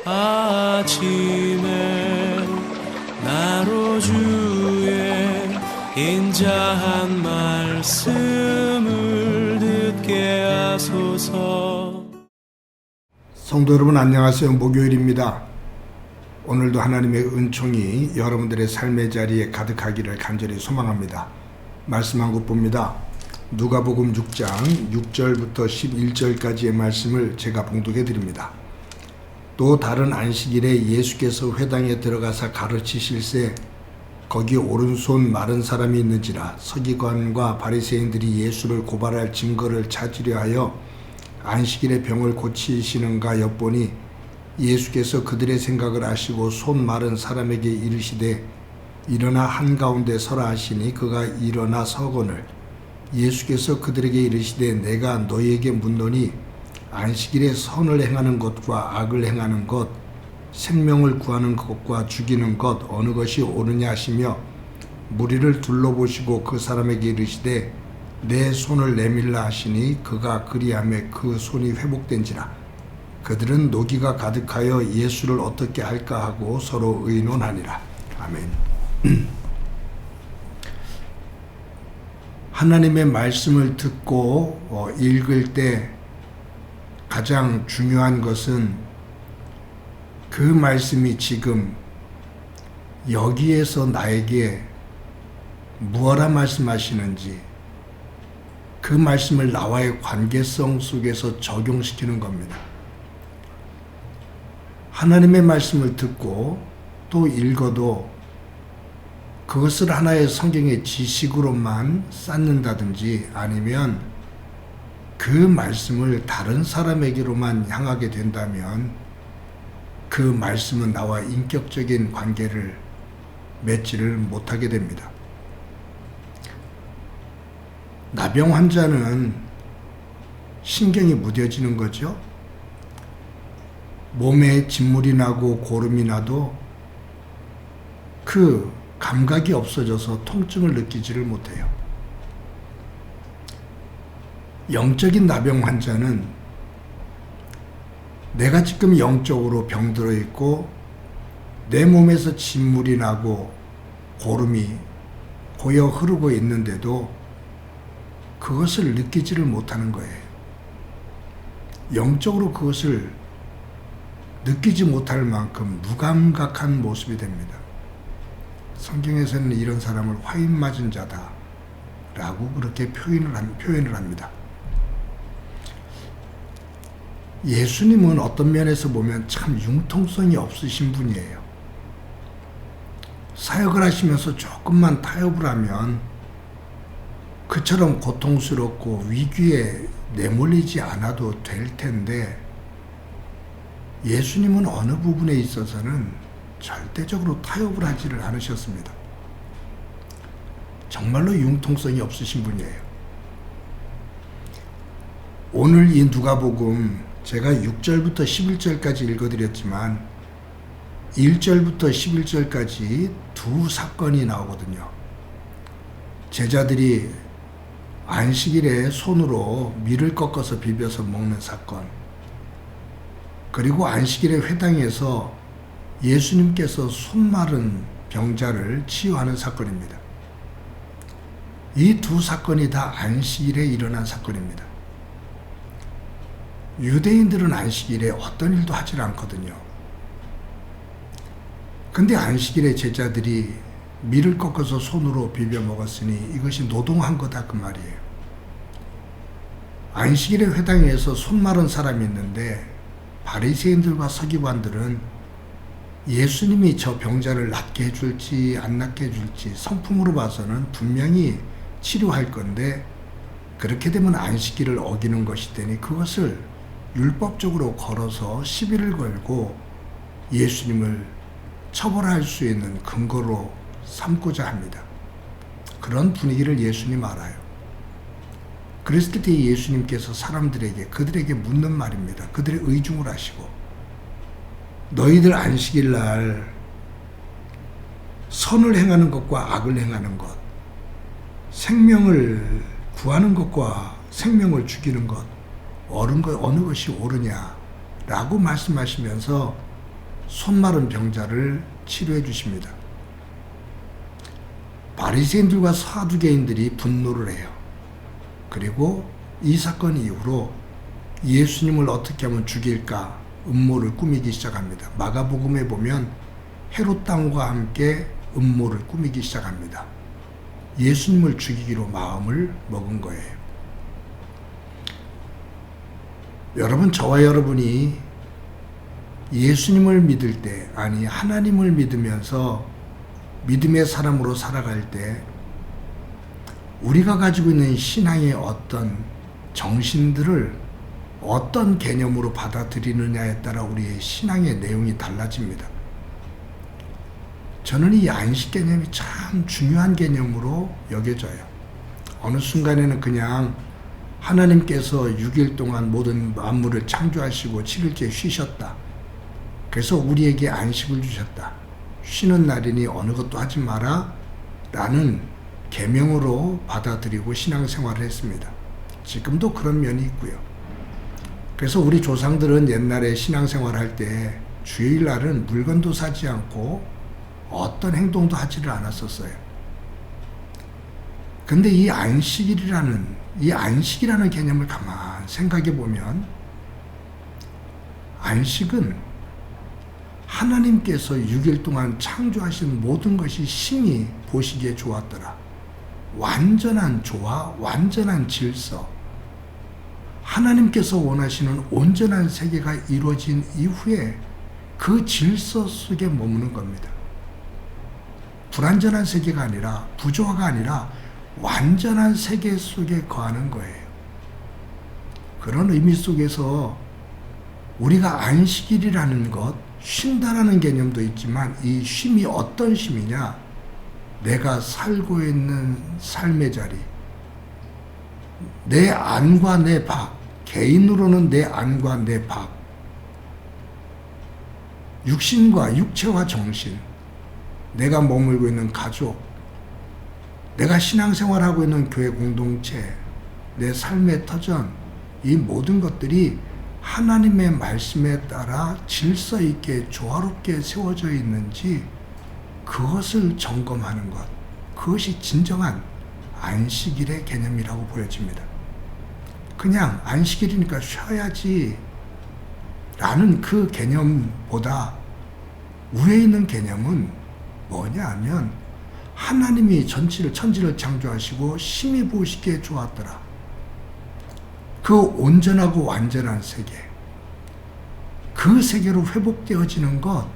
아침에 나로 주의 인자한 말씀을 듣게 하소서. 성도 여러분 안녕하세요. 목요일입니다. 오늘도 하나님의 은총이 여러분들의 삶의 자리에 가득하기를 간절히 소망합니다. 말씀 한 곳 봅니다. 누가복음 6장 6절부터 11절까지의 말씀을 제가 봉독해 드립니다. 또 다른 안식일에 예수께서 회당에 들어가사 가르치실세 거기 오른손 마른 사람이 있는지라. 서기관과 바리새인들이 예수를 고발할 증거를 찾으려 하여 안식일에 병을 고치시는가 엿보니 예수께서 그들의 생각을 아시고 손 마른 사람에게 이르시되 일어나 한가운데 서라 하시니 그가 일어나 서거늘 예수께서 그들에게 이르시되 내가 너희에게 묻노니 안식일에 선을 행하는 것과 악을 행하는 것, 생명을 구하는 것과 죽이는 것 어느 것이 옳으냐 하시며 무리를 둘러보시고 그 사람에게 이르시되 내 손을 내밀라 하시니 그가 그리하매 그 손이 회복된지라. 그들은 노기가 가득하여 예수를 어떻게 할까 하고 서로 의논하니라. 아멘. 하나님의 말씀을 듣고 읽을 때 가장 중요한 것은 그 말씀이 지금 여기에서 나에게 무엇라 말씀하시는지 그 말씀을 나와의 관계성 속에서 적용시키는 겁니다. 하나님의 말씀을 듣고 또 읽어도 그것을 하나의 성경의 지식으로만 쌓는다든지 아니면 그 말씀을 다른 사람에게로만 향하게 된다면 그 말씀은 나와 인격적인 관계를 맺지를 못하게 됩니다. 나병 환자는 신경이 무뎌지는 거죠. 몸에 진물이 나고 고름이 나도 그 감각이 없어져서 통증을 느끼지를 못해요. 영적인 나병 환자는 내가 지금 영적으로 병들어 있고 내 몸에서 진물이 나고 고름이 고여 흐르고 있는데도 그것을 느끼지를 못하는 거예요. 영적으로 그것을 느끼지 못할 만큼 무감각한 모습이 됩니다. 성경에서는 이런 사람을 화인 맞은 자다 라고 그렇게 표현을 합니다. 예수님은 어떤 면에서 보면 참 융통성이 없으신 분이에요. 사역을 하시면서 조금만 타협을 하면 그처럼 고통스럽고 위기에 내몰리지 않아도 될 텐데 예수님은 어느 부분에 있어서는 절대적으로 타협을 하지를 않으셨습니다. 정말로 융통성이 없으신 분이에요. 오늘 이 누가복음 제가 6절부터 11절까지 읽어드렸지만 1절부터 11절까지 두 사건이 나오거든요. 제자들이 안식일에 손으로 밀을 꺾어서 비벼서 먹는 사건, 그리고 안식일에 회당에서 예수님께서 손 마른 병자를 치유하는 사건입니다. 이 두 사건이 다 안식일에 일어난 사건입니다. 유대인들은 안식일에 어떤 일도 하질 않거든요. 근데 안식일에 제자들이 밀을 꺾어서 손으로 비벼 먹었으니 이것이 노동한 거다 그 말이에요. 안식일에 회당에서 손 마른 사람이 있는데 바리새인들과 서기관들은 예수님이 저 병자를 낫게 해줄지 안 낫게 해줄지 성품으로 봐서는 분명히 치료할 건데 그렇게 되면 안식일을 어기는 것이 되니 그것을 율법적으로 걸어서 시비를 걸고 예수님을 처벌할 수 있는 근거로 삼고자 합니다. 그런 분위기를 예수님 알아요. 그랬을 때 예수님께서 사람들에게 그들에게 묻는 말입니다. 그들의 의중을 아시고 너희들 안식일 날 선을 행하는 것과 악을 행하는 것, 생명을 구하는 것과 생명을 죽이는 것, 어느 것이 옳으냐라고 말씀하시면서 손마른 병자를 치료해 주십니다. 바리새인들과 사두개인들이 분노를 해요. 그리고 이 사건 이후로 예수님을 어떻게 하면 죽일까 음모를 꾸미기 시작합니다. 마가복음에 보면 헤롯 왕과 함께 음모를 꾸미기 시작합니다. 예수님을 죽이기로 마음을 먹은 거예요. 여러분, 저와 여러분이 예수님을 믿을 때, 아니 하나님을 믿으면서 믿음의 사람으로 살아갈 때 우리가 가지고 있는 신앙의 어떤 정신들을 어떤 개념으로 받아들이느냐에 따라 우리의 신앙의 내용이 달라집니다. 저는 이 안식 개념이 참 중요한 개념으로 여겨져요. 어느 순간에는 그냥 하나님께서 6일 동안 모든 만물을 창조하시고 7일째 쉬셨다. 그래서 우리에게 안식을 주셨다. 쉬는 날이니 어느 것도 하지 마라 라는 계명으로 받아들이고 신앙생활을 했습니다. 지금도 그런 면이 있고요. 그래서 우리 조상들은 옛날에 신앙생활할 때 주일날은 물건도 사지 않고 어떤 행동도 하지를 않았었어요. 근데 이 안식이라는 개념을 가만 생각해 보면 안식은 하나님께서 6일 동안 창조하신 모든 것이 심히 보시기에 좋았더라. 완전한 조화, 완전한 질서, 하나님께서 원하시는 온전한 세계가 이루어진 이후에 그 질서 속에 머무는 겁니다. 불완전한 세계가 아니라, 부조화가 아니라 완전한 세계 속에 거하는 거예요. 그런 의미 속에서 우리가 안식일이라는 것, 쉰다라는 개념도 있지만 이 쉼이 어떤 쉼이냐? 내가 살고 있는 삶의 자리, 내 안과 내 밖, 개인으로는 내 안과 내 밖, 육신과 육체와 정신, 내가 머물고 있는 가족, 내가 신앙생활하고 있는 교회 공동체, 내 삶의 터전, 이 모든 것들이 하나님의 말씀에 따라 질서 있게 조화롭게 세워져 있는지 그것을 점검하는 것, 그것이 진정한 안식일의 개념이라고 보여집니다. 그냥 안식일이니까 쉬어야지 라는 그 개념보다 위에 있는 개념은 뭐냐 하면 하나님이 천지를 창조하시고 심히 보시기에 좋았더라. 그 온전하고 완전한 세계, 그 세계로 회복되어지는 것,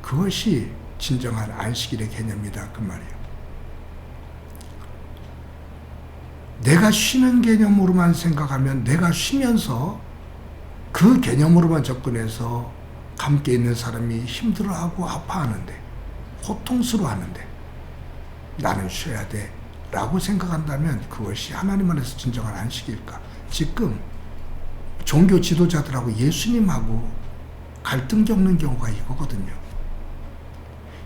그것이 진정한 안식일의 개념이다 그 말이에요. 내가 쉬는 개념으로만 생각하면 내가 쉬면서 그 개념으로만 접근해서 함께 있는 사람이 힘들어하고 아파하는데, 고통스러워하는데 나는 쉬어야 돼 라고 생각한다면 그것이 하나님 안에서 진정한 안식일까? 지금 종교 지도자들하고 예수님하고 갈등 겪는 경우가 이거거든요.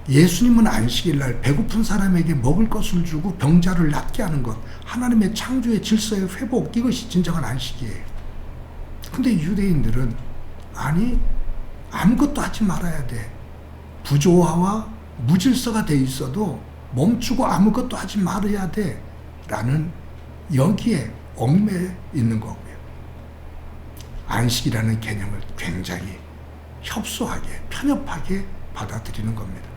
예수님은 안식일날 배고픈 사람에게 먹을 것을 주고 병자를 낫게 하는 것, 하나님의 창조의 질서의 회복, 이것이 진정한 안식이에요. 근데 유대인들은 아니, 아무것도 하지 말아야 돼. 부조화와 무질서가 돼 있어도 멈추고 아무것도 하지 말아야 돼 라는 여기에 얽매여 있는 거고요. 안식이라는 개념을 굉장히 협소하게, 편협하게 받아들이는 겁니다.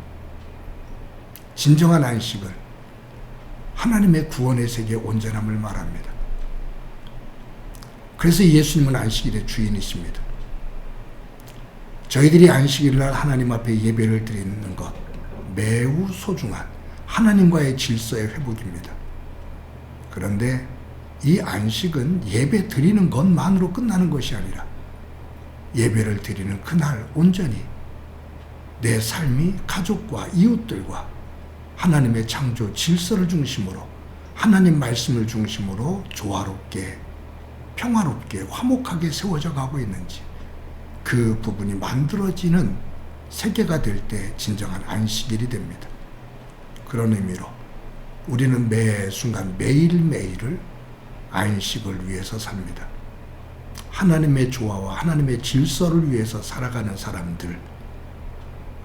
진정한 안식은 하나님의 구원의 세계의 온전함을 말합니다. 그래서 예수님은 안식일의 주인이십니다. 저희들이 안식일날 하나님 앞에 예배를 드리는 것, 매우 소중한 하나님과의 질서의 회복입니다. 그런데 이 안식은 예배 드리는 것만으로 끝나는 것이 아니라 예배를 드리는 그날 온전히 내 삶이 가족과 이웃들과 하나님의 창조 질서를 중심으로, 하나님 말씀을 중심으로 조화롭게, 평화롭게, 화목하게 세워져 가고 있는지, 그 부분이 만들어지는 세계가 될 때 진정한 안식일이 됩니다. 그런 의미로 우리는 매 순간 매일매일을 안식을 위해서 삽니다. 하나님의 조화와 하나님의 질서를 위해서 살아가는 사람들,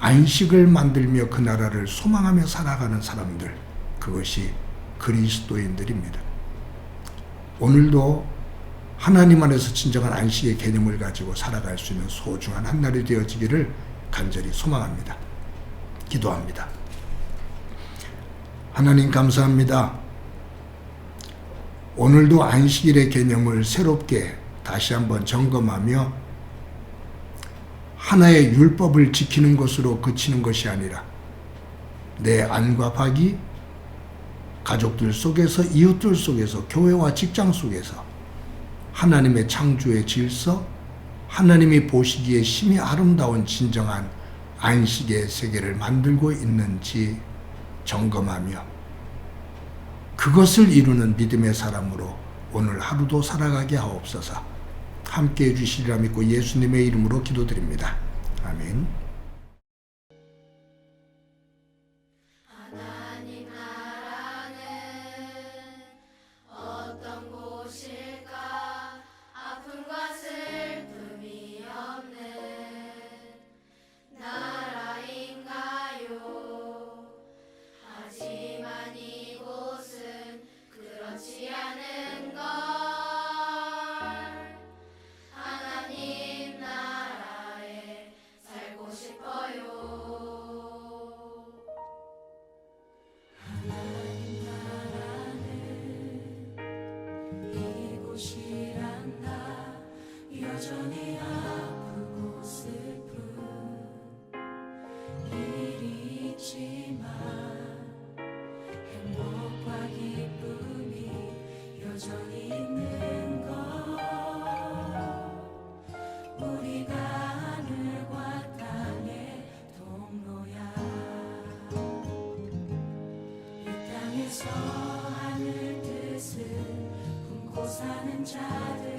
안식을 만들며 그 나라를 소망하며 살아가는 사람들, 그것이 그리스도인들입니다. 오늘도 하나님 안에서 진정한 안식의 개념을 가지고 살아갈 수 있는 소중한 한 날이 되어지기를 간절히 소망합니다. 기도합니다. 하나님 감사합니다. 오늘도 안식일의 개념을 새롭게 다시 한번 점검하며 하나의 율법을 지키는 것으로 그치는 것이 아니라 내 안과 밖이 가족들 속에서, 이웃들 속에서, 교회와 직장 속에서 하나님의 창조의 질서, 하나님이 보시기에 심히 아름다운 진정한 안식의 세계를 만들고 있는지 점검하며 그것을 이루는 믿음의 사람으로 오늘 하루도 살아가게 하옵소서. 함께해 주시리라 믿고 예수님의 이름으로 기도드립니다. 아멘. 하나님 나라는 어떤 곳일까? 아픔과 슬픔이 없는 나라인가요? 하지만 이곳은 그렇지 않은 걸. 하나님 나라에 살고 싶어요. 하나님 나라는 이곳이란다. 여전히 아프고 슬픈 일이 있지만 행복과 기쁨이 여전히 있는 것. 우리가 하늘과 땅의 통로야. 이 땅에서 하늘 뜻을 품고 사는 자들